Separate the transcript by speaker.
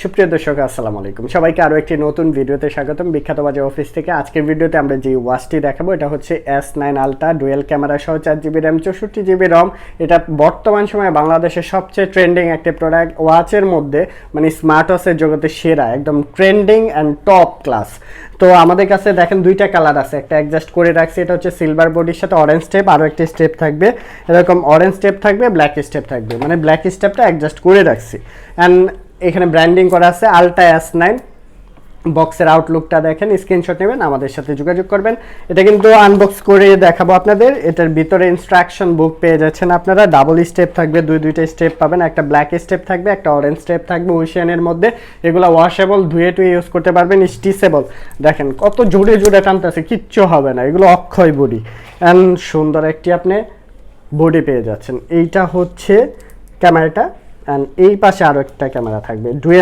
Speaker 1: সুপ্রিয় দর্শক আসসালামু আলাইকুম, সবাইকে আরও একটি নতুন ভিডিওতে স্বাগতম। বিখ্যাত বাজার অফিস থেকে আজকের ভিডিওতে আমরা যে ওয়াচটি দেখাবো এটা হচ্ছে S9 আলট্রা ডুয়েল ক্যামেরা সহ 4GB র্যাম 64GB রম। এটা বর্তমান সময়ে বাংলাদেশের সবচেয়ে ট্রেন্ডিং একটি প্রোডাক্ট। ওয়াচের মধ্যে মানে স্মার্ট ওয়াচের জগতে সেরা, একদম ট্রেন্ডিং অ্যান্ড টপ ক্লাস। তো আমাদের কাছে দেখেন দুইটা কালার আছে, একটা অ্যাডজাস্ট করে রাখছি, এটা হচ্ছে সিলভার বডির সাথে অরেঞ্জ স্টেপ, আরও একটি স্টেপ থাকবে এরকম অরেঞ্জ স্টেপ থাকবে, ব্ল্যাক স্টেপ থাকবে, মানে ব্ল্যাক স্টেপটা অ্যাডজাস্ট করে রাখছি। অ্যান্ড এখানে ব্র্যান্ডিং করা আছে আলট্রা S9। বক্সের আউটলুকটা দেখেন, স্ক্রিনশট নেবেন, আমাদের সাথে যোগাযোগ করবেন। এটা কিন্তু আনবক্স করে দেখাবো আপনাদের। এটার ভিতরে ইনস্ট্রাকশন বুক পেয়ে যাচ্ছেন আপনারা। ডাবল স্টেপ থাকবে, দুইটা স্টেপ পাবেন, একটা ব্ল্যাক স্টেপ থাকবে, একটা অরেঞ্জ স্টেপ থাকবে ওশিয়ানের মধ্যে। এগুলো ওয়াশেবল, ধুয়ে টুয়ে ইউজ করতে পারবেন, স্টিচেবল। দেখেন কত জোরে জোরে টানতেছে, কিচ্ছু হবে না, এগুলো অক্ষয় বডি অ্যান্ড সুন্দর একটি আপনি বডি পেয়ে যাচ্ছেন। এইটা হচ্ছে ক্যামেরাটা, অ্যান্ড এই পাশে আরও একটা ক্যামেরা থাকবে, ডুয়েল